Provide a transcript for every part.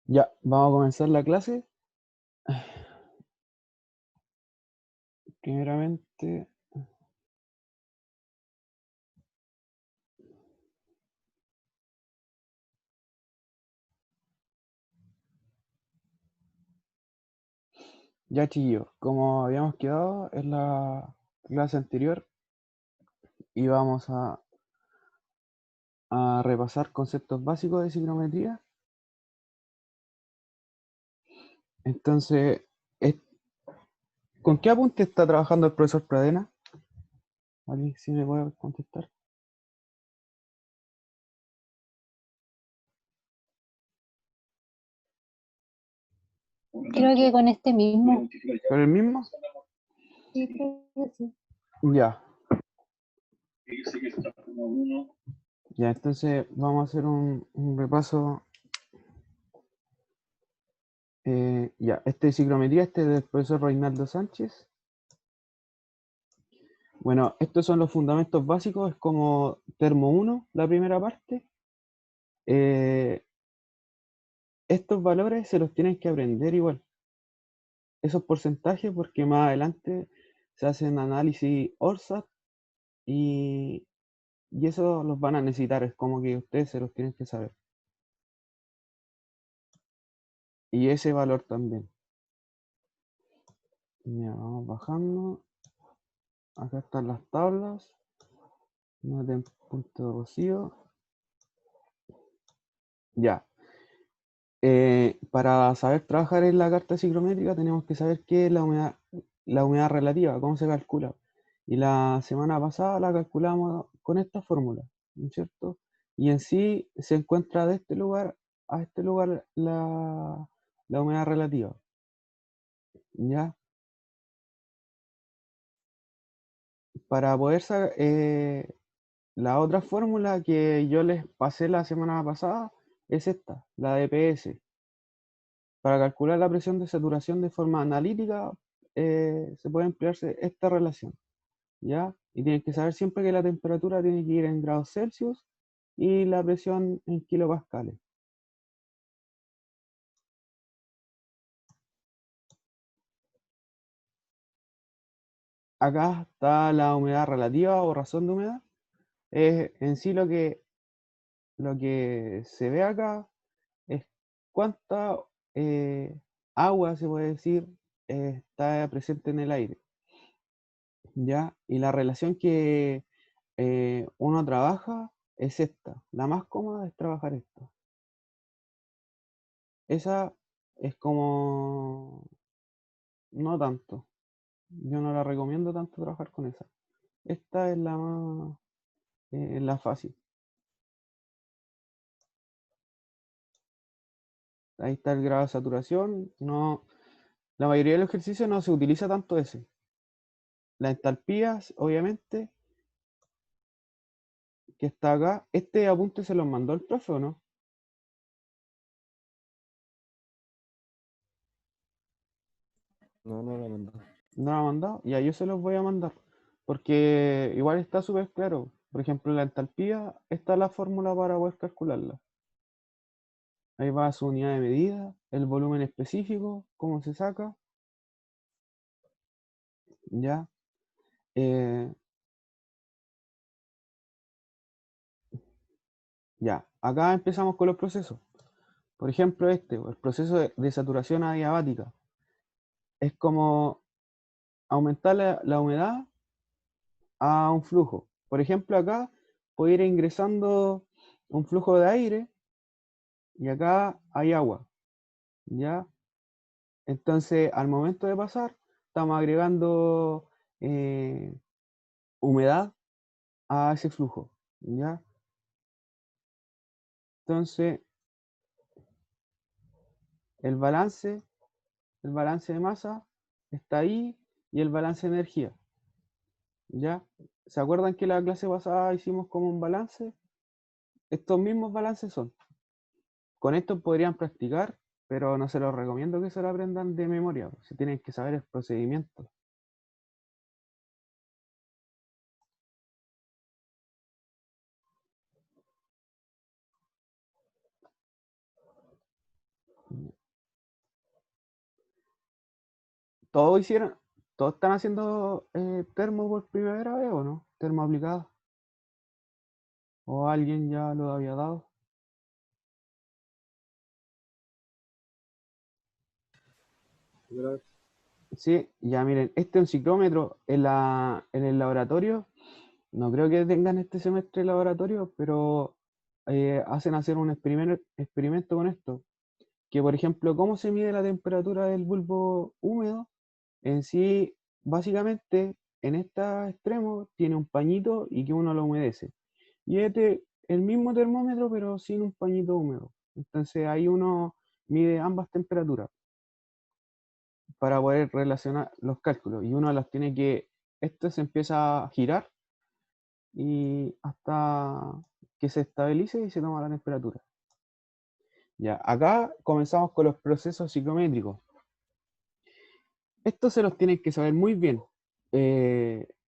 Ya, vamos a comenzar la clase. Primeramente, ya chiquillos, como habíamos quedado en la clase anterior, íbamos a repasar conceptos básicos de trigonometría. Entonces, es- ¿con qué apunte está trabajando el profesor Pradena? ¿Alguien sí me puede contestar? Creo que con este mismo. ¿Con el mismo? Sí, creo que sí. Ya. Ya, entonces vamos a hacer un repaso. Ya, este de trigonometría, este es del profesor Reinaldo Sánchez. Bueno, estos son los fundamentos básicos, es como termo 1, la primera parte. Eh, Estos valores se los tienen que aprender igual, esos porcentajes, porque más adelante se hacen análisis ORSAT y, y eso los van a necesitar, es como que ustedes se los tienen que saber. Y ese valor también. Ya, vamos bajando. Acá están las tablas. Noten punto de rocío. Ya. Para saber trabajar en la carta psicométrica tenemos que saber qué es la humedad relativa, cómo se calcula. Y la semana pasada la calculamos con esta fórmula, ¿no es cierto? Y en sí se encuentra de este lugar a este lugar la humedad relativa, ¿ya? Para poder saber, la otra fórmula que yo les pasé la semana pasada es esta, la de PS. Para calcular la presión de saturación de forma analítica, se puede emplearse esta relación, ¿ya? Y tienen que saber siempre que la temperatura tiene que ir en grados Celsius y la presión en kilopascales. Acá está la humedad relativa o razón de humedad. Es en sí lo que se ve acá es cuánta agua, se puede decir, está presente en el aire, ¿ya? Y la relación que uno trabaja es esta. La más cómoda es trabajar esta. Esa es como... No tanto. Yo no la recomiendo tanto trabajar con esa. Esta es la más... la fácil. Ahí está el grado de saturación. No, la mayoría de los ejercicios no se utiliza tanto ese. La entalpía, obviamente, que está acá. Este apunte se los mandó el profe, ¿o no? No, no la mandó. No lo ha mandado, ya yo se los voy a mandar, porque igual está súper claro. Por ejemplo, la entalpía está la fórmula para poder calcularla. Ahí va su unidad de medida, el volumen específico, cómo se saca, ya. Eh, ya, acá empezamos con los procesos. Por ejemplo, este, el proceso de saturación adiabática. Es como aumentar la humedad a un flujo. Por ejemplo, acá puede ir ingresando un flujo de aire y acá hay agua, ¿ya? Entonces, al momento de pasar, estamos agregando eh, humedad a ese flujo, ¿ya? Entonces, el balance, el balance de masa está ahí y el balance de energía, ¿ya? ¿Se acuerdan que la clase pasada hicimos como un balance? Estos mismos balances son. Con esto podrían practicar, pero no se los recomiendo que se lo aprendan de memoria, se tienen que saber el procedimiento. ¿Todos hicieron, todos están haciendo termo por primera vez o no? ¿Termo aplicado? ¿O alguien ya lo había dado? Primera vez. Sí, ya miren, este es un ciclómetro en el laboratorio. No creo que tengan este semestre laboratorio, pero hacen hacer un experimento con esto. Que por ejemplo, ¿cómo se mide la temperatura del bulbo húmedo? En sí, básicamente, en este extremo tiene un pañito y que uno lo humedece. Y este, el mismo termómetro, pero sin un pañito húmedo. Entonces ahí uno mide ambas temperaturas para poder relacionar los cálculos. Y uno las tiene que, esto se empieza a girar y hasta que se estabilice y se toma la temperatura. Ya, acá comenzamos con los procesos psicométricos. Estos se los tienen que saber muy bien.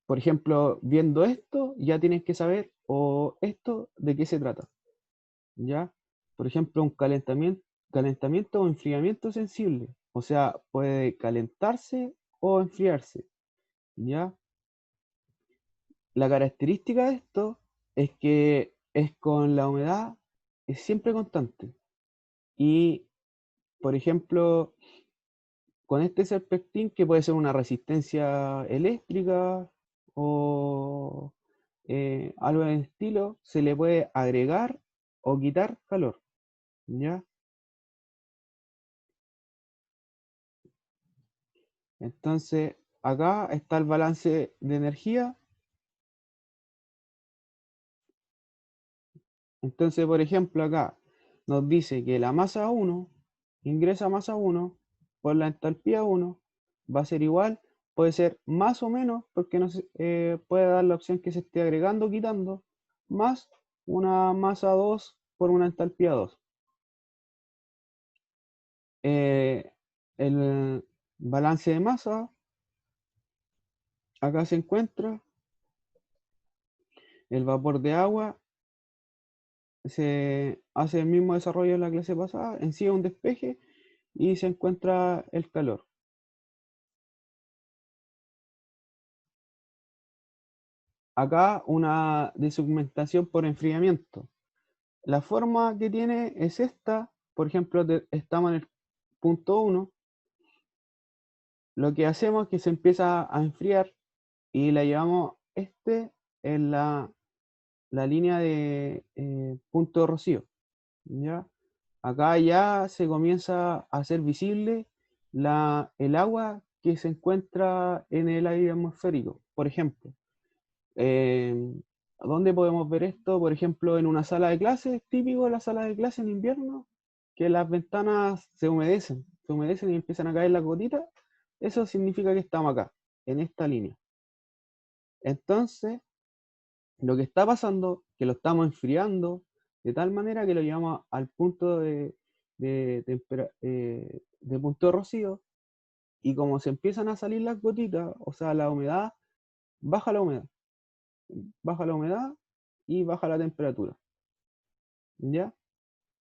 Por ejemplo, viendo esto, ya tienes que saber, o esto, de qué se trata. ¿Ya? Por ejemplo, un calentamiento o enfriamiento sensible. O sea, puede calentarse o enfriarse. ¿Ya? La característica de esto es que es con la humedad, es siempre constante. Y, por ejemplo, con este serpentín, que puede ser una resistencia eléctrica o algo en el estilo, se le puede agregar o quitar calor, ¿ya? Entonces, acá está el balance de energía. Entonces, por ejemplo, acá nos dice que la masa 1 ingresa masa 1 por la entalpía 1 va a ser igual, puede ser más o menos, porque no puede dar la opción que se esté agregando o quitando, más una masa 2 por una entalpía 2. El balance de masa, acá se encuentra el vapor de agua, se hace el mismo desarrollo de la clase pasada, en sí es un despeje y se encuentra el calor. Acá una desegmentación por enfriamiento. La forma que tiene es esta. Por ejemplo, estamos en el punto 1. Lo que hacemos es que se empieza a enfriar y la llevamos en la línea de punto de rocío. ¿Ya? Acá ya se comienza a hacer visible el agua que se encuentra en el aire atmosférico. Por ejemplo, Eh, ¿dónde podemos ver esto? Por ejemplo, en una sala de clases, típico de la sala de clases en invierno, que las ventanas se humedecen y empiezan a caer las gotitas. Eso significa que estamos acá, en esta línea. Entonces, lo que está pasando, que lo estamos enfriando de tal manera que lo llevamos al punto de punto de rocío, y como se empiezan a salir las gotitas, o sea, la humedad, baja la humedad baja la humedad y baja la temperatura, ¿ya?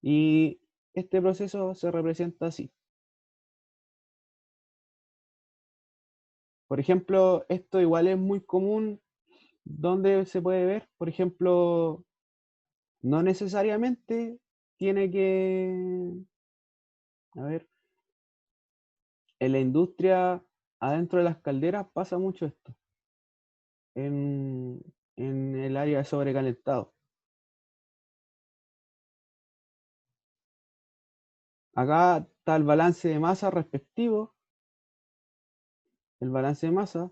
Y este proceso se representa así. Por ejemplo, esto igual es muy común donde se puede ver, por ejemplo, no necesariamente tiene que, a ver, en la industria, adentro de las calderas pasa mucho esto, en, en el área de sobrecalentado. Acá está el balance de masa respectivo, el balance de masa,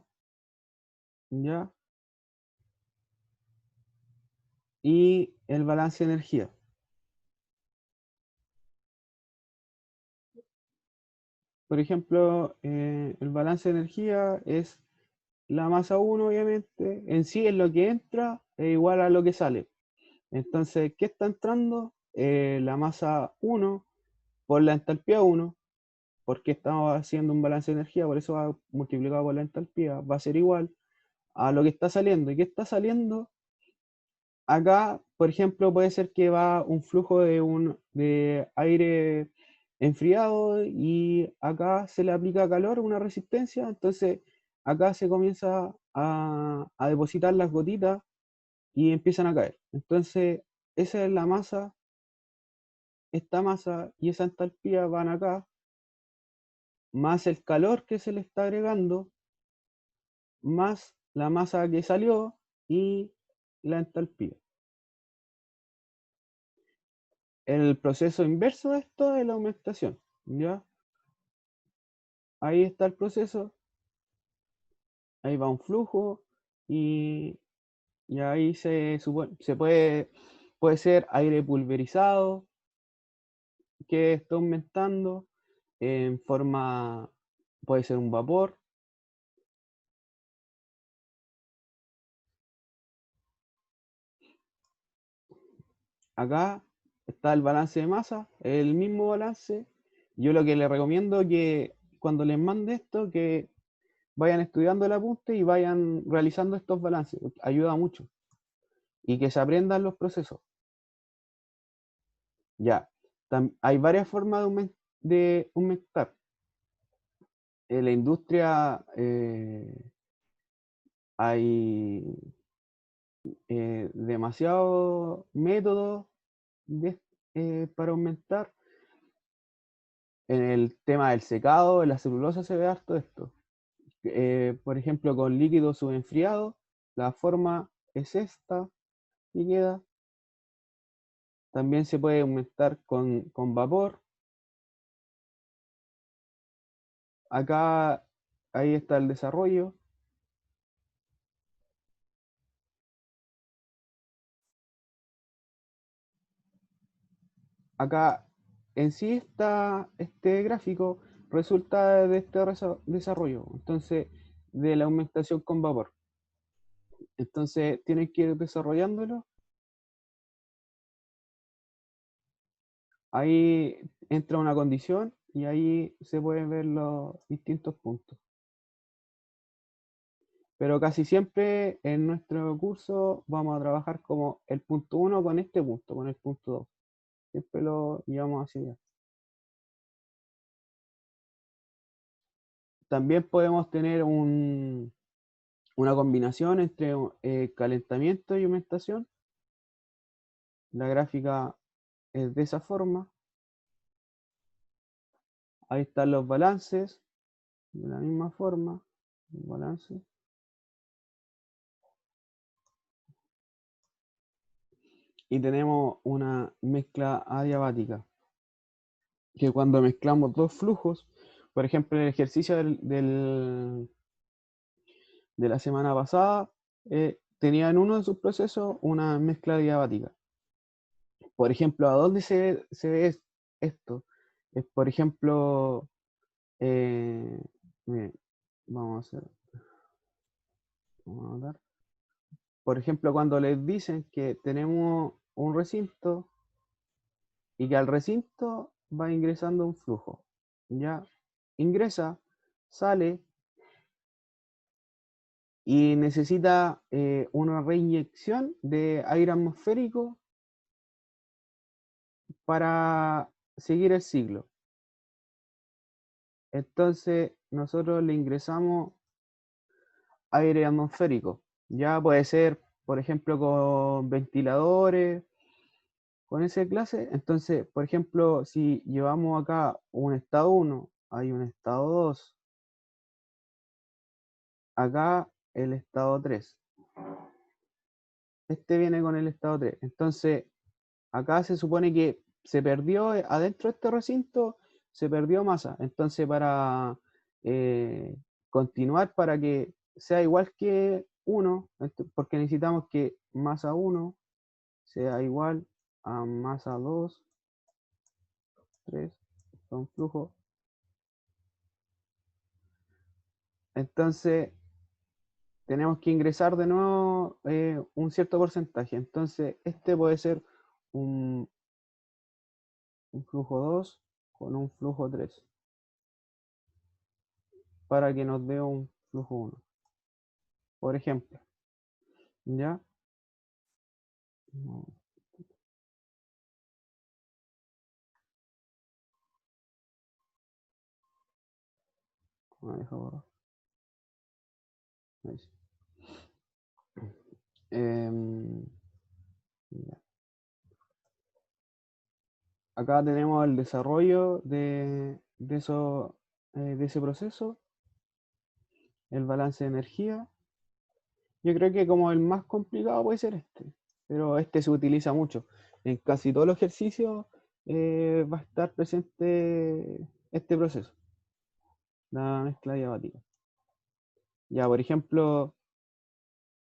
¿ya? Y el balance de energía. Por ejemplo, el balance de energía es la masa 1, obviamente, en sí es lo que entra es igual a lo que sale. Entonces, ¿qué está entrando? La masa 1 por la entalpía 1, porque estamos haciendo un balance de energía, por eso va multiplicado por la entalpía, va a ser igual a lo que está saliendo. ¿Y qué está saliendo? Acá, por ejemplo, puede ser que va un flujo de aire enfriado y acá se le aplica calor, una resistencia, entonces acá se comienza a depositar las gotitas y empiezan a caer. Entonces, esa es la masa, esta masa y esa entalpía van acá, más el calor que se le está agregando, más la masa que salió y la entalpía. El proceso inverso de esto es la aumentación, ¿ya? Ahí está el proceso, ahí va un flujo y, ahí puede ser aire pulverizado que está aumentando en forma, puede ser un vapor. Acá está el balance de masa, el mismo balance. Yo lo que les recomiendo es que cuando les mande esto, que vayan estudiando el apunte y vayan realizando estos balances. Ayuda mucho. Y que se aprendan los procesos. Ya. Hay varias formas de aumentar. En la industria hay demasiados métodos para aumentar. En el tema del secado, en la celulosa se ve harto esto. Por ejemplo, con líquido subenfriado, la forma es esta y queda. También se puede aumentar con vapor. Acá, ahí está el desarrollo. Acá, en sí, este gráfico resulta de este desarrollo, entonces, de la aumentación con vapor. Entonces, tienen que ir desarrollándolo. Ahí entra una condición y ahí se pueden ver los distintos puntos. Pero casi siempre en nuestro curso vamos a trabajar como el punto 1 con este punto, con el punto 2. Siempre lo llevamos así ya. También podemos tener una combinación entre calentamiento y aumentación. La gráfica es de esa forma. Ahí están los balances, de la misma forma. El balance. Y tenemos una mezcla adiabática, que cuando mezclamos dos flujos, por ejemplo, en el ejercicio de la semana pasada, tenía en uno de sus procesos una mezcla adiabática. Por ejemplo, ¿a dónde se ve esto? Es, por ejemplo, miren, vamos a hacer, vamos a anotar. Por ejemplo, cuando les dicen que tenemos un recinto y que al recinto va ingresando un flujo, ya ingresa, sale y necesita una reinyección de aire atmosférico para seguir el ciclo. Entonces, nosotros le ingresamos aire atmosférico. Ya puede ser, por ejemplo, con ventiladores, con esa clase. Entonces, por ejemplo, si llevamos acá un estado 1, hay un estado 2, acá el estado 3. Este viene con el estado 3. Entonces, acá se supone que se perdió, adentro de este recinto, se perdió masa. Entonces, para continuar, para que sea igual que 1, porque necesitamos que masa 1 sea igual a masa 2, 3, son flujo. Entonces, tenemos que ingresar de nuevo un cierto porcentaje. Entonces, este puede ser un, un flujo 2 con un flujo 3 para que nos dé un flujo 1. Por ejemplo, ¿ya? No. Deja borrar. Ahí sí. Ya. Acá tenemos el desarrollo de ese proceso, el balance de energía. Yo creo que como el más complicado puede ser este, pero este se utiliza mucho. En casi todos los ejercicios va a estar presente este proceso, la mezcla diabática. Ya, por ejemplo,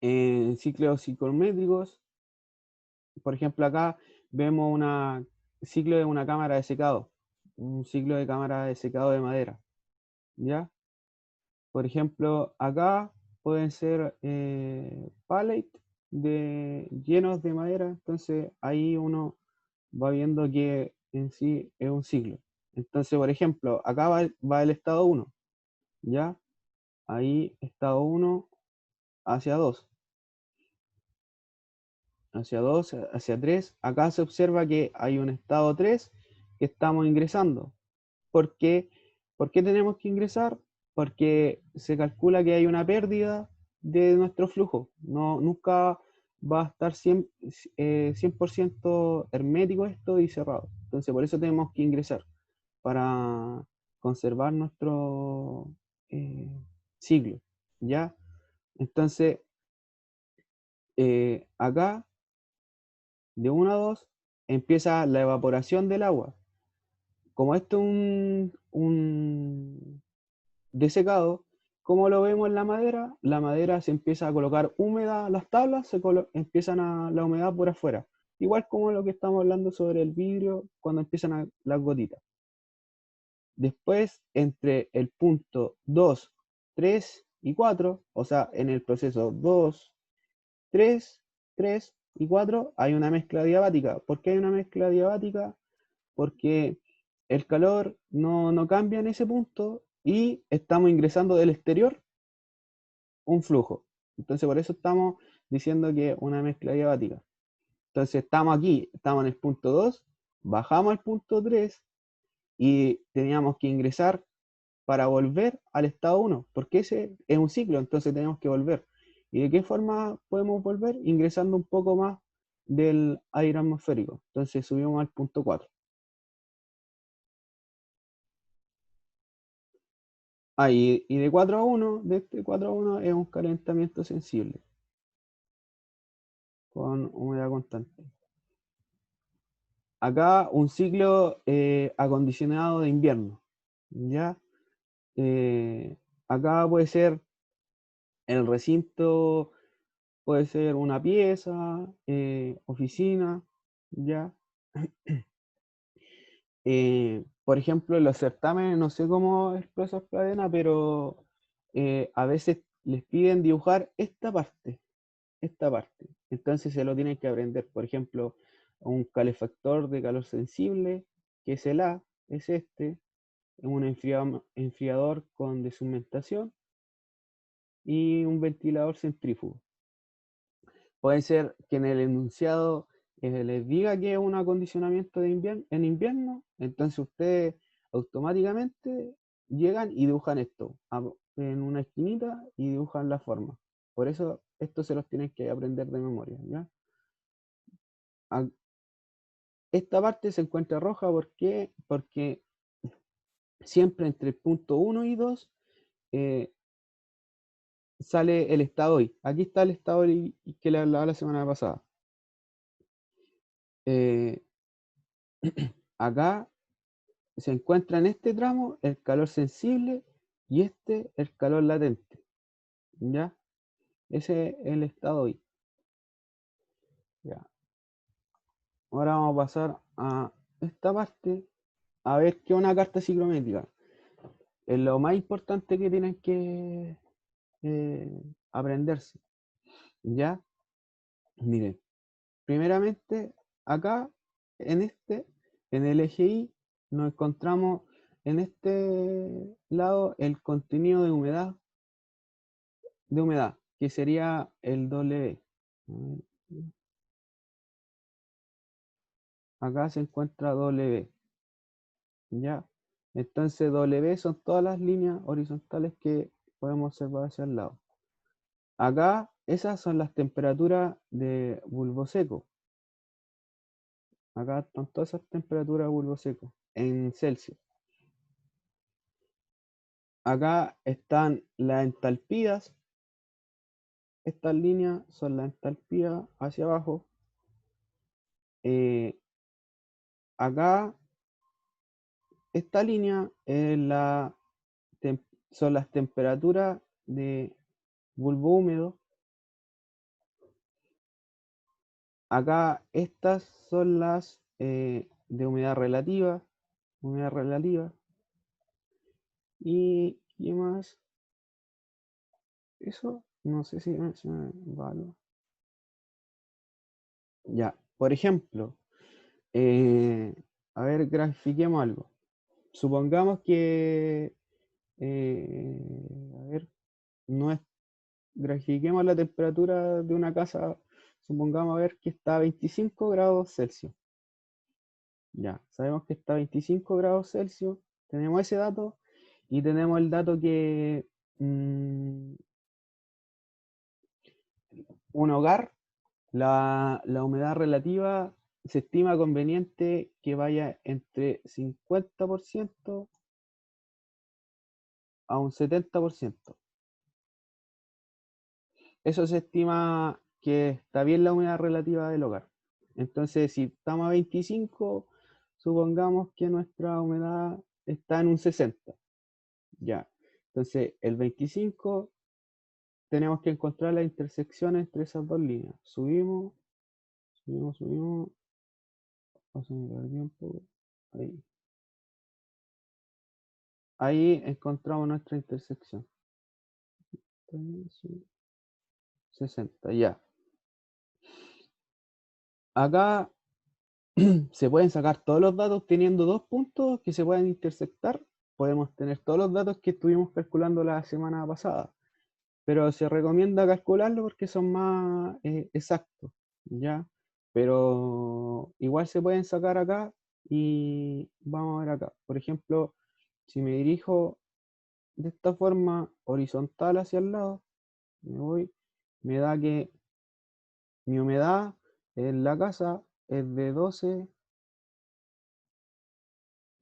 en ciclos psicométricos, por ejemplo, acá vemos un ciclo de una cámara de secado, un ciclo de cámara de secado de madera, ¿ya? Por ejemplo, acá pueden ser pallets llenos de madera, entonces ahí uno va viendo que en sí es un ciclo. Entonces, por ejemplo, acá va el estado 1, ¿ya? Ahí estado 1 hacia 2, hacia 2, hacia 3. Acá se observa que hay un estado 3 que estamos ingresando. ¿Por qué? ¿Por qué tenemos que ingresar? Porque se calcula que hay una pérdida de nuestro flujo. No, nunca va a estar 100% hermético esto y cerrado. Entonces, por eso tenemos que ingresar para conservar nuestro eh, ciclo. ¿Ya? Entonces, acá, de 1 a 2, empieza la evaporación del agua. Como esto es un desecado, como lo vemos en la madera se empieza a colocar húmeda, las tablas empiezan la humedad por afuera, igual como lo que estamos hablando sobre el vidrio cuando empiezan las gotitas. Después, entre el punto 2, 3 y 4, o sea, en el proceso 2, 3, 3 y 4, hay una mezcla diabática. ¿Por qué hay una mezcla diabática? Porque el calor no cambia en ese punto y estamos ingresando del exterior un flujo. Entonces por eso estamos diciendo que es una mezcla diabática. Entonces estamos aquí, estamos en el punto 2, bajamos al punto 3 y teníamos que ingresar para volver al estado 1, porque ese es un ciclo, entonces tenemos que volver. ¿Y de qué forma podemos volver? Ingresando un poco más del aire atmosférico. Entonces subimos al punto 4. Y de 4 a 1, de este 4 a 1 es un calentamiento sensible, con humedad constante. Acá un ciclo acondicionado de invierno, ¿ya? Acá puede ser el recinto, puede ser una pieza, oficina, ¿ya? Por ejemplo, en los certámenes, no sé cómo es el profesor Pradena, pero a veces les piden dibujar esta parte. Entonces se lo tienen que aprender. Por ejemplo, un calefactor de calor sensible, que es el A, es este, un enfriador con deshumectación y un ventilador centrífugo. Puede ser que en el enunciado les diga que es un acondicionamiento en invierno, entonces ustedes automáticamente llegan y dibujan esto en una esquinita y dibujan la forma. Por eso esto se los tienen que aprender de memoria, ¿ya? Esta parte se encuentra roja, ¿por qué? Porque siempre entre el punto 1 y 2 eh, sale el estado I. Aquí está el estado I que le hablaba la semana pasada. Eh, Acá se encuentra en este tramo el calor sensible y este el calor latente. ¿Ya? Ese es el estado I. Ya. Ahora vamos a pasar a esta parte a ver qué es una carta ciclométrica. Es lo más importante que tienen que aprenderse. ¿Ya? Miren, primeramente acá en el eje Y, nos encontramos en este lado el contenido de humedad, que sería el W. Acá se encuentra W, ¿ya? Entonces W son todas las líneas horizontales que podemos observar hacia el lado. Acá, esas son las temperaturas de bulbo seco. Acá están todas esas temperaturas de bulbo seco en Celsius. Acá están las entalpías. Estas líneas son las entalpías hacia abajo. Acá, esta línea es son las temperaturas de bulbo húmedo. Acá estas son las de humedad relativa. Humedad relativa. ¿Y qué más? Eso, no sé si me va algo. Ya, por ejemplo, a ver, grafiquemos algo. Supongamos que, a ver, no es, grafiquemos la temperatura de una casa, supongamos a ver que está a 25 grados Celsius. Ya, sabemos que está a 25 grados Celsius, tenemos ese dato y tenemos el dato que un hogar, la humedad relativa se estima conveniente que vaya entre 50% a un 70%. Eso se estima que está bien la humedad relativa del hogar. Entonces, si estamos a 25, supongamos que nuestra humedad está en un 60. Ya. Entonces, el 25 tenemos que encontrar la intersección entre esas dos líneas. Subimos, subimos. Oh, se me perdió un poco. Ahí. Ahí encontramos nuestra intersección. 60, ya. Acá se pueden sacar todos los datos teniendo dos puntos que se pueden intersectar. Podemos tener todos los datos que estuvimos calculando la semana pasada, pero se recomienda calcularlo porque son más exactos, ¿ya? Pero igual se pueden sacar acá y vamos a ver acá. Por ejemplo, si me dirijo de esta forma horizontal hacia el lado, me da que mi humedad en la casa es de 12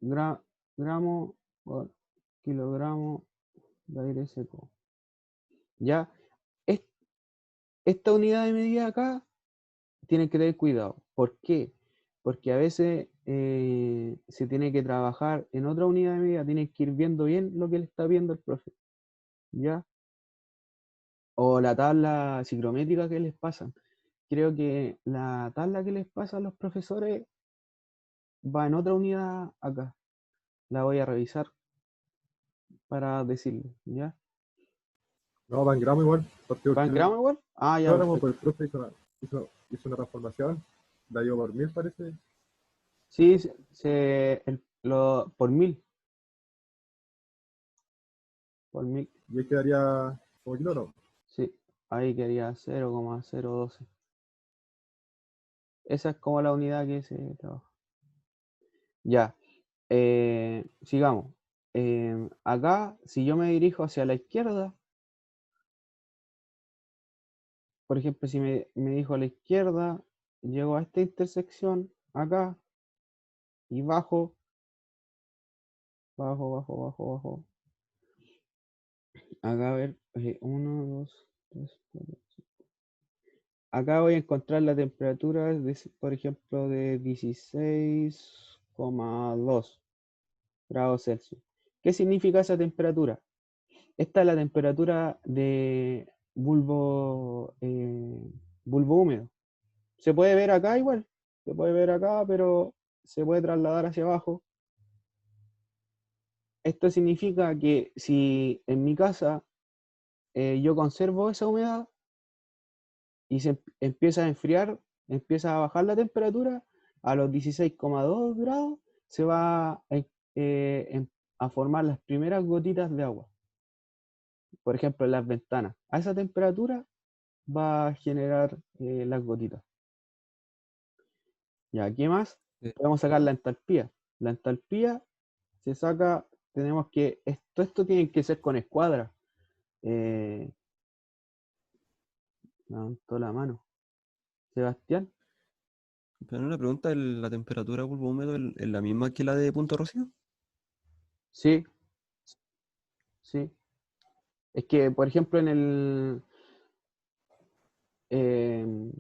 gramos por kilogramo de aire seco. Ya, esta unidad de medida acá tienen que tener cuidado. ¿Por qué? Porque a veces se tiene que trabajar en otra unidad de medida, tienen que ir viendo bien lo que le está viendo el profe. ¿Ya? O la tabla psicométrica que les pasan. Creo que la tabla que les pasa a los profesores va en otra unidad acá. La voy a revisar para decirle, ¿ya? No, va en gramo igual. Porque ¿Va en gramo igual? Ah, ya, gramo, perfecto. pues el profe hizo una transformación, la dio por 1000 parece, Sí, por mil. Por mil. y ahí quedaría como kilo, ¿no? Sí, ahí quería 0,012. Esa es como la unidad que se trabaja. Ya, sigamos. Acá, si yo me dirijo hacia la izquierda, por ejemplo, si me dirijo a la izquierda, llego a esta intersección acá y bajo, bajo. Acá a ver, 1, 2, 3, 4. Acá voy a encontrar la temperatura, por ejemplo, de 16,2 grados Celsius. ¿Qué significa esa temperatura? Esta es la temperatura de bulbo húmedo. Se puede ver acá igual, se puede ver acá, pero se puede trasladar hacia abajo. Esto significa que si en mi casa yo conservo esa humedad y se empieza a enfriar, empieza a bajar la temperatura, a los 16,2 grados se va a formar las primeras gotitas de agua. Por ejemplo, en las ventanas. A esa temperatura va a generar las gotitas. Ya, ¿qué más? Podemos sacar la entalpía. La entalpía se saca, tenemos que, esto tiene que ser con escuadra. Levantó la mano. Sebastián, Pero una pregunta, ¿la temperatura de bulbo húmedo es la misma que la de punto rocío? sí, sí. Es que, por ejemplo, en el, em,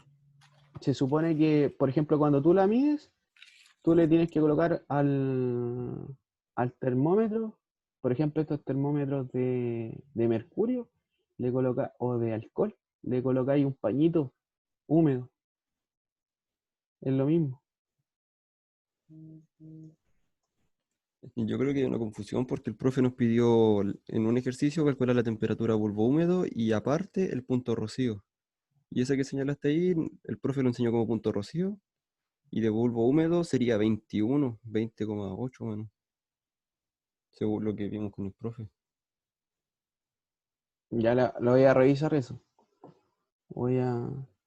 se supone que, por ejemplo, cuando tú la mides, tú le tienes que colocar al termómetro, por ejemplo, estos termómetros de mercurio, le coloca, o de alcohol, le colocáis un pañito húmedo, es lo mismo. Y yo creo que hay una confusión porque el profe nos pidió en un ejercicio calcular la temperatura bulbo húmedo y aparte el punto rocío. Y ese que señalaste ahí, el profe lo enseñó como punto rocío y de bulbo húmedo sería 21, 20,8 menos, según lo que vimos con el profe. Ya lo voy a revisar eso.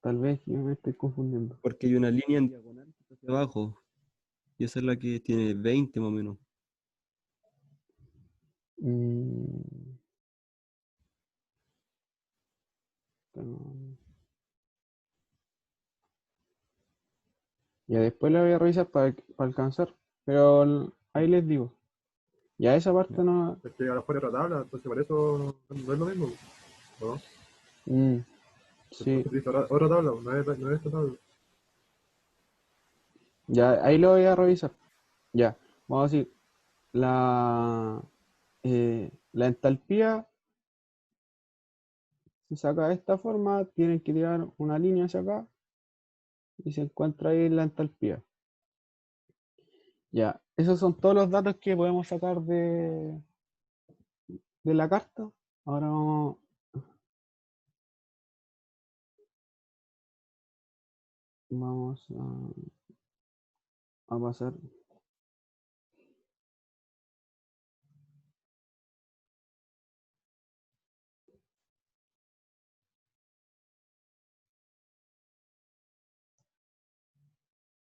Tal vez yo me estoy confundiendo. Porque hay una línea en diagonal que está hacia abajo y esa es la que tiene 20 más o menos. Mm, pero- Ya después la voy a revisar para alcanzar. Pero ahí les digo. Ya esa parte no. Es que ahora fuera otra tabla, entonces por eso no es lo mismo, ¿no? Mm, Se sí. utiliza otra tabla, no es esta tabla. Ya ahí lo voy a revisar. Ya. Vamos a decir. La entalpía se saca de esta forma. Tienen que tirar una línea hacia acá. Y se encuentra ahí la entalpía. Ya. Esos son todos los datos que podemos sacar de la carta. Ahora vamos a pasar.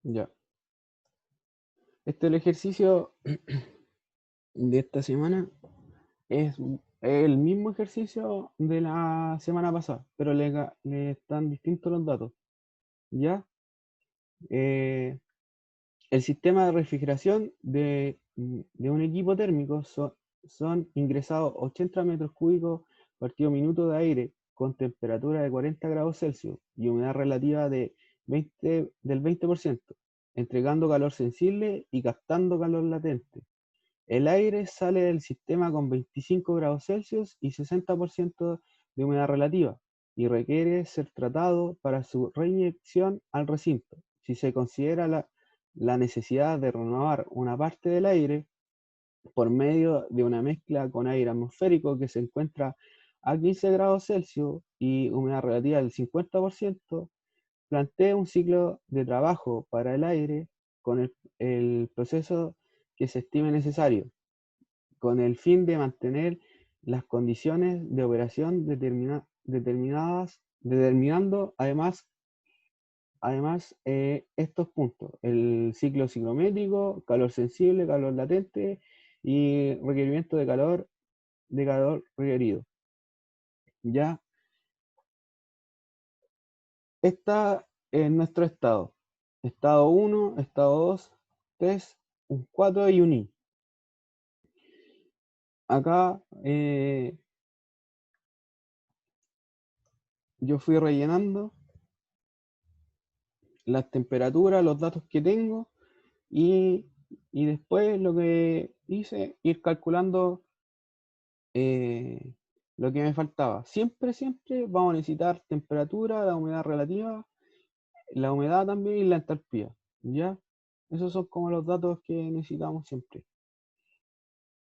Ya. Este es el ejercicio de esta semana. Es el mismo ejercicio de la semana pasada, pero le están distintos los datos. ¿Ya? Eh, el sistema de refrigeración de un equipo térmico son ingresados 80 metros cúbicos partido minuto de aire con temperatura de 40 grados Celsius y humedad relativa del 20%, entregando calor sensible y captando calor latente. El aire sale del sistema con 25 grados Celsius y 60% de humedad relativa y requiere ser tratado para su reinyección al recinto. Si se considera la necesidad de renovar una parte del aire por medio de una mezcla con aire atmosférico que se encuentra a 15 grados Celsius y humedad relativa del 50%, plantea un ciclo de trabajo para el aire con el proceso que se estime necesario con el fin de mantener las condiciones de operación determinando además estos puntos, el ciclo ciclométrico, calor sensible, calor latente y requerimiento de calor requerido. Ya está en nuestro estado. Estado 1, estado 2, 3, un 4 y un I. Acá yo fui rellenando las temperaturas, los datos que tengo y después lo que hice, ir calculando eh, lo que me faltaba. Siempre vamos a necesitar temperatura, la humedad relativa, la humedad también y la entalpía, ¿ya? Esos son como los datos que necesitamos siempre.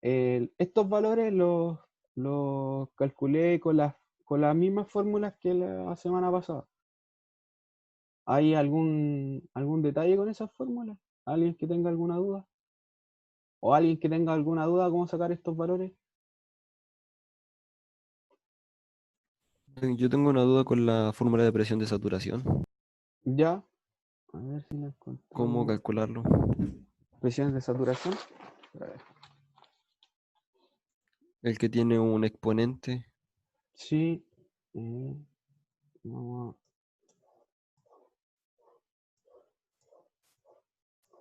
Estos valores los calculé con las mismas fórmulas que la semana pasada. ¿Hay algún detalle con esas fórmulas? ¿Alguien que tenga alguna duda? ¿O alguien que tenga alguna duda cómo sacar estos valores? Yo tengo una duda con la fórmula de presión de saturación. Ya, a ver si la ¿Cómo encontramos. calcularlo? Presiones de saturación. A ver. El que tiene un exponente. Sí. Vamos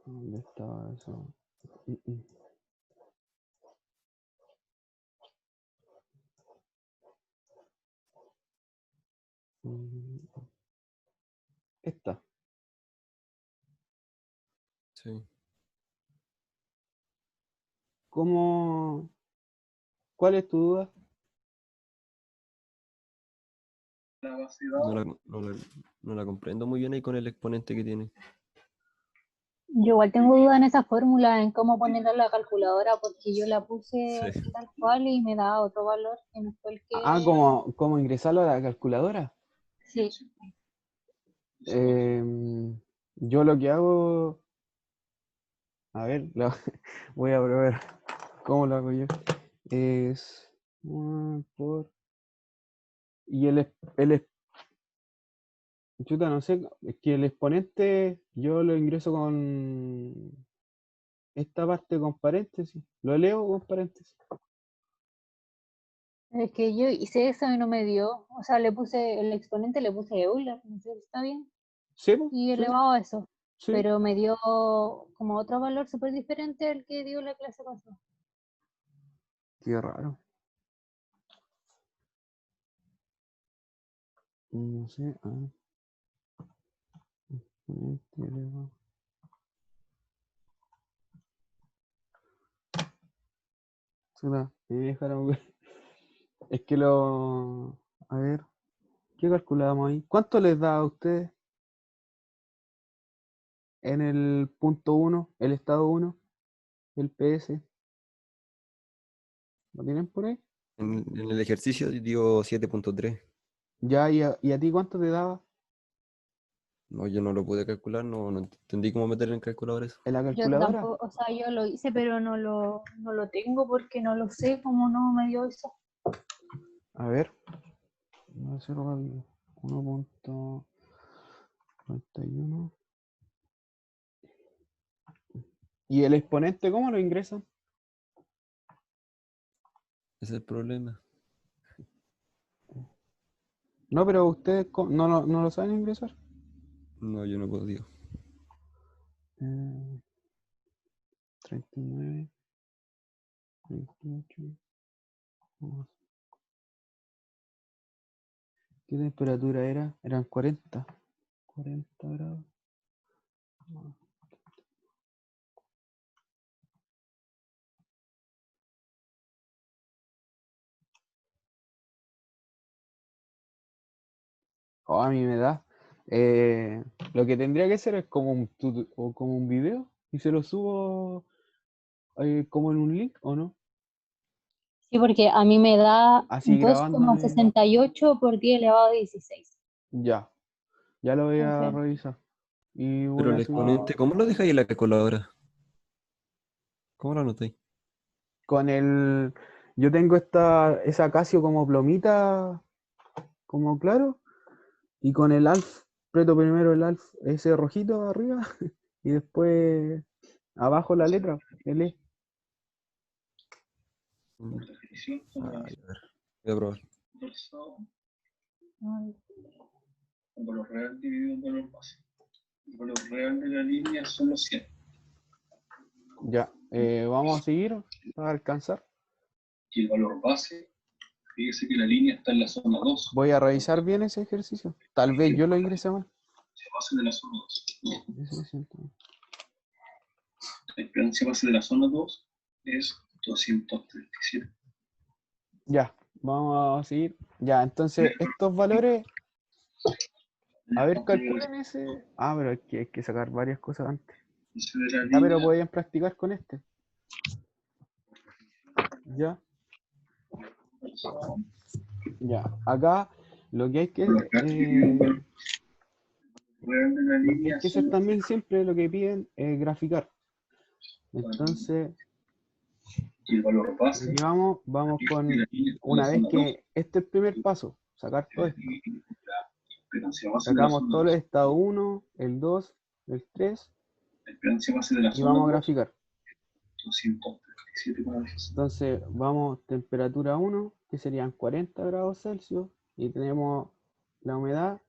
¿dónde estaba eso? Mm, mm. Mm, Esta. Sí. ¿Cómo? ¿Cuál es tu duda? No la comprendo muy bien ahí con el exponente que tiene. Yo igual tengo duda en esa fórmula, en cómo ponerla en la calculadora, porque yo la Sí. puse tal cual y me da otro valor que no fue el que... Ah, ¿cómo ingresarlo a la calculadora? Sí, Yo lo que hago, a ver, voy a probar cómo lo hago yo. Es 1 por... Y chuta, no sé, es que el exponente yo lo ingreso con esta parte con paréntesis. Lo leo con paréntesis. es que yo hice eso y no me dio, o sea, le puse el exponente, le puse Euler, no sé si está bien, ¿Sí, po? y Sí, elevado a eso, sí. pero me dio como otro valor súper diferente al que dio la clase pasada. Qué raro. No sé, a ver. Exponente elevado. Chuta, me dejaron ver. Es que lo... A ver, ¿qué calculamos ahí? ¿Cuánto les da a ustedes en el punto uno, el estado uno, el PS? ¿Lo tienen por ahí? En el ejercicio dio 7.3. Ya, ¿y a ti cuánto te daba No, yo no lo pude calcular, no entendí cómo meter en calculador eso. en la Yo calculadora? tampoco, o sea, yo lo hice, pero no lo tengo porque no lo sé, como no me dio eso. A ver, voy a hacer rápido. 1.41. ¿Y el exponente cómo lo ingresan? Ese es el problema. No, pero ustedes no lo saben ingresar. No, yo no podía. 39, 28. ¿Qué temperatura era? Eran 40 grados. Oh, a mí me da. Lo que tendría que hacer es como o como un video y se lo subo como en un link, ¿o no? Sí, porque a mí me da Así dos coma grabándome. sesenta y ocho por 10 elevado a 16. Ya, ya lo voy a Entonces, revisar. Y Pero voy el a subir exponente, ¿cómo lo dejáis en la calculadora? ¿Cómo lo anotáis? con el. Yo tengo esa Casio como plomita, como claro, y con el ALF, preto primero el ALF, ese rojito arriba, y después abajo la letra, L. Mm, ay, a ver, voy a probar. ay, Valor real dividido en valor base. El valor real de la línea son los 100. Ya, vamos a seguir para alcanzar. Y el valor base, fíjese que la línea está en la zona 2. Voy a revisar bien ese ejercicio. Tal vez yo lo ingresé mal. Se base de la zona 2. Ese siento. La impedancia base de la zona 2 es 237. Ya, vamos a seguir. Ya, entonces estos valores, a ver, calculen ese. Ah, pero hay que sacar varias cosas antes. De la Ya, pero línea, podían practicar con este. Ya, ya. Acá lo que hay que, valor real dividido en valor real de la lo que hay línea que hacer son los 100. también siempre lo que piden es graficar. Entonces, Y el valor base, aquí vamos fíjese que con, la línea está en la una vez zona 2. que este es el primer paso, sacar todo esto. La impedancia base de la Sacamos zona todo el 2. estado 1, el 2, el 3 La impedancia base de la y zona vamos a 2, graficar. 237. 7,16. Entonces vamos temperatura 1, que serían 40 grados Celsius, y tenemos la humedad,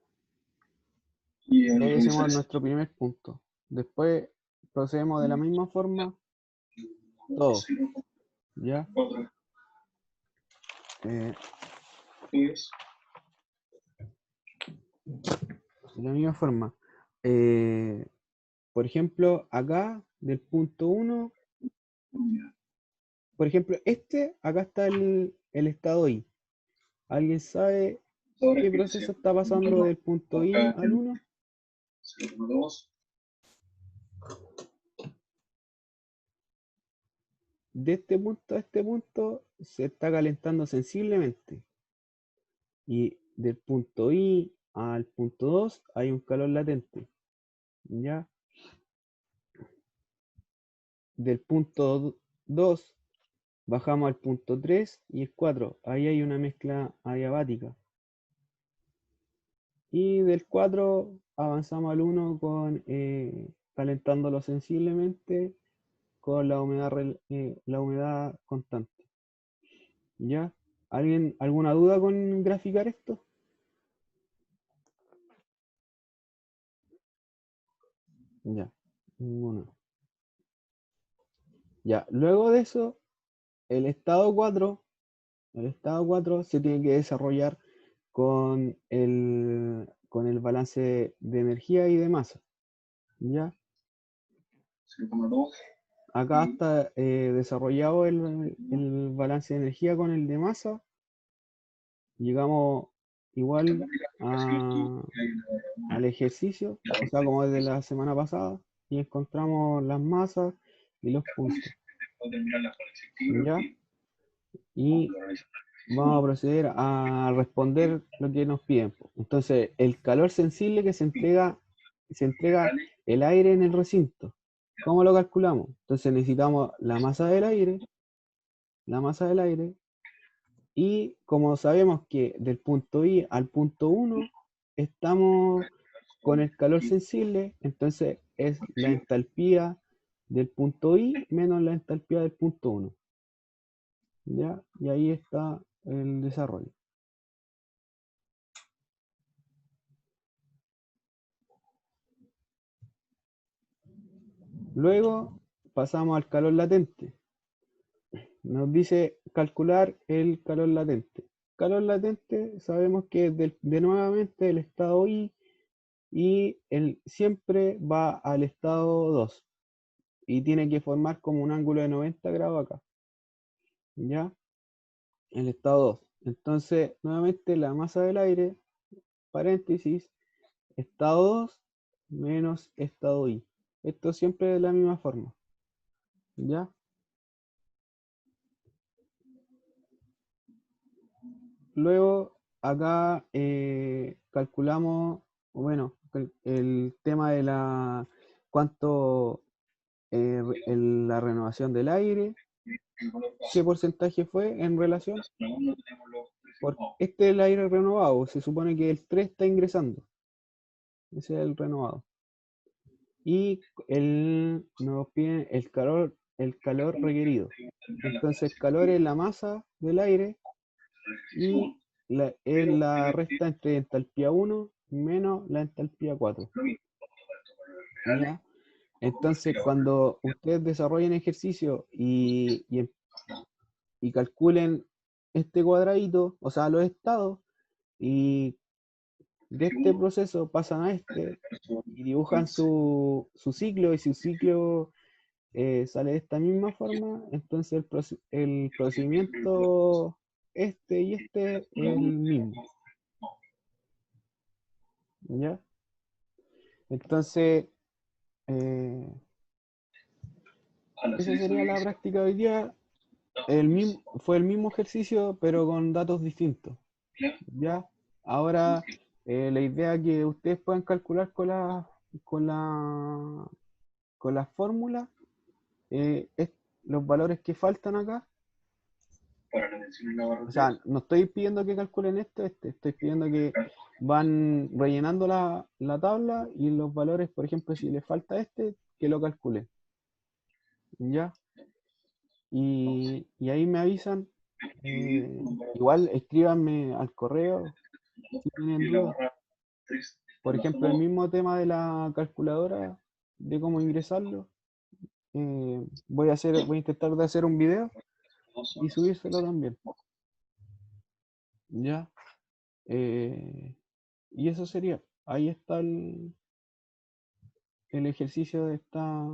Y y al ahí revisar hacemos eso, nuestro primer punto. Después procedemos de la misma forma, todo, 0,4 ¿ya? Eh, es de la misma forma. Por ejemplo, acá, del punto 1, unidad. por ejemplo, acá está el estado I. ¿Alguien sabe Ahora qué que proceso sea está pasando 0,2, del punto I acá al 1? 0,2, De este punto a este punto se está calentando sensiblemente. Y del punto I al punto 2 hay un calor latente. ¿Ya? Del punto 2 bajamos al punto 3 y el 4. Ahí hay una mezcla adiabática. Y del 4 avanzamos al 1 con calentándolo sensiblemente con la humedad constante. ¿Ya? ¿Alguna duda con graficar esto? Ya, ninguna. Ya, luego de eso, el estado 4, se tiene que desarrollar con el balance de energía y de masa. ¿Ya? 0,2, Acá está desarrollado el balance de energía con el de masa. Llegamos igual al ejercicio, o sea, como desde la semana pasada, y encontramos las masas y los puntos. después de mirar la conexión ¿Ya? y Y vamos a proceder a responder lo que nos piden. Entonces, el calor sensible que se entrega el aire en el recinto. ¿Cómo lo calculamos? Entonces necesitamos la masa del aire, y como sabemos que del punto I al punto 1 estamos con el calor sensible, entonces es la entalpía del punto I menos la entalpía del punto 1. ¿Ya? Y ahí está el desarrollo. Luego pasamos al calor latente. Nos dice calcular el calor latente. Calor latente sabemos que es de nuevamente el estado I, y siempre va al estado 2 y tiene que formar como un ángulo de 90 grados acá. ¿Ya? El estado 2. Entonces, nuevamente la masa del aire, paréntesis, estado 2 menos estado I. Esto siempre de la misma forma. ¿Ya? Luego, acá calculamos, bueno, el tema de cuánto la renovación del aire, qué porcentaje fue en relación. Este es el aire renovado, se supone que el 3 está ingresando. Ese es el renovado. Y nos piden el calor requerido. Entonces, el calor es la masa del aire y es la resta entre entalpía 1 menos la entalpía 4. ¿Ya? Entonces, cuando ustedes desarrollen ejercicio y calculen este cuadradito, o sea, los estados, y de este proceso pasan a este y dibujan su ciclo, y si su ciclo sale de esta misma forma, entonces el procedimiento este y este es el mismo. ¿Ya? Entonces, esa sería la práctica de hoy día. Fue el mismo ejercicio, pero con datos distintos. ¿Ya? Ahora, la idea es que ustedes puedan calcular con la, con las fórmulas los valores que faltan acá. para la tensión en la barra. O sea, no estoy pidiendo que calculen estoy pidiendo que van rellenando la tabla, y los valores, por ejemplo, si les falta que lo calculen. ¿Ya? y ahí me avisan. Igual escríbanme al correo si tienen Y la dudas. barra 3 Por están ejemplo, el todos mismo tema de la calculadora, de cómo ingresarlo. Voy a intentar de hacer un video dos y zonas. subírselo también. Ya. Y eso sería. Ahí está el ejercicio de esta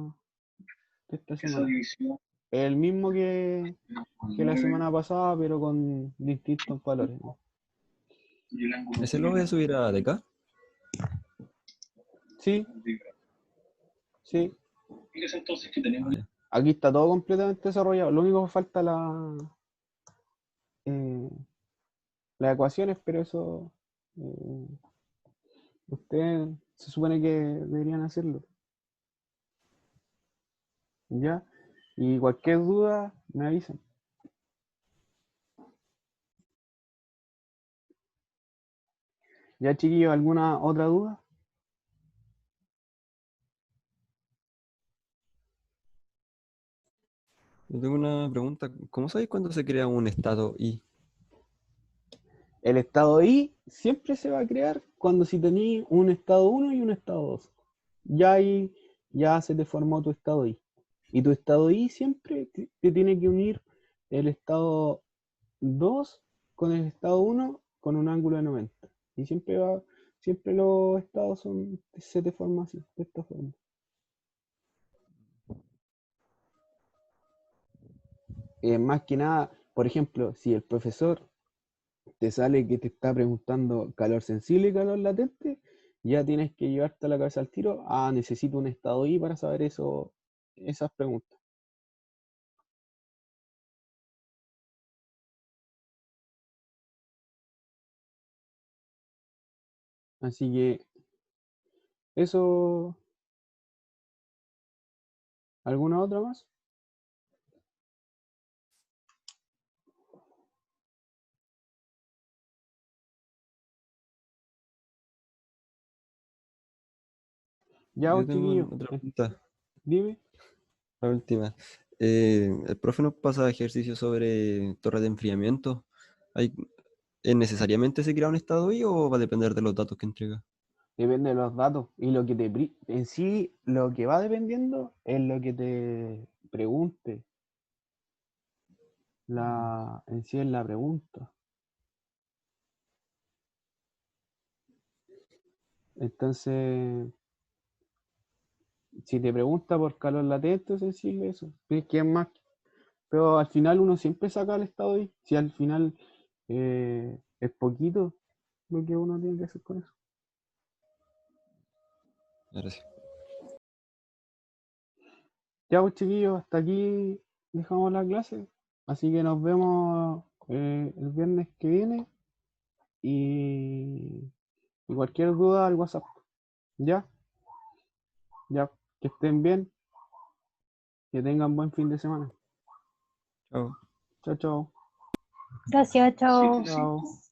Esa semana. división El mismo que la 9 semana pasada, pero con distintos valores, ¿no? y el ángulo ¿Ese lo voy a subir a DK? Sí, sí. Fíjese entonces que tenemos Ah, ya. Aquí está todo completamente desarrollado. Lo único que falta eh, las ecuaciones, pero eso eh, ustedes se supone que deberían hacerlo. ¿Ya? Y cualquier duda me avisan. ¿Ya, chiquillos, alguna otra duda? Yo tengo una pregunta. ¿Cómo sabéis cuándo se crea un estado I? El estado I siempre se va a crear cuando si tenéis un estado 1 y un estado 2. Ya ahí ya se te formó tu estado I. Y tu estado I siempre te tiene que unir el estado 2 con el estado 1 con un ángulo de 90. Y siempre los estados se te forman así, de esta forma. Más que nada, por ejemplo, si el profesor te sale que te está preguntando calor sensible y calor latente, ya tienes que llevarte a la cabeza al tiro, necesito un estado I para saber esas preguntas. Así que eso, ¿alguna otra más? Ya, Yo vos, tengo chiquillo, otra pregunta, dime. la última. El profe nos pasa ejercicios sobre torres de enfriamiento. ¿Hay, ¿Necesariamente se crea un estado I o va a depender de los datos que entrega? Depende de los datos. Y lo que en sí, lo que va dependiendo es lo que te pregunte. En sí es la pregunta. Entonces, si te pregunta por calor latente, es sensible eso. Es que es más. Pero al final uno siempre saca el estado ahí. Si al final es poquito lo que uno tiene que hacer con eso. Gracias. Ya pues chiquillos, hasta aquí dejamos la clase. Así que nos vemos el viernes que viene. Y cualquier duda al WhatsApp. ¿Ya? Ya. Que estén bien. Que tengan buen fin de semana. Chao. Chao, chao. Gracias, chao. Chao.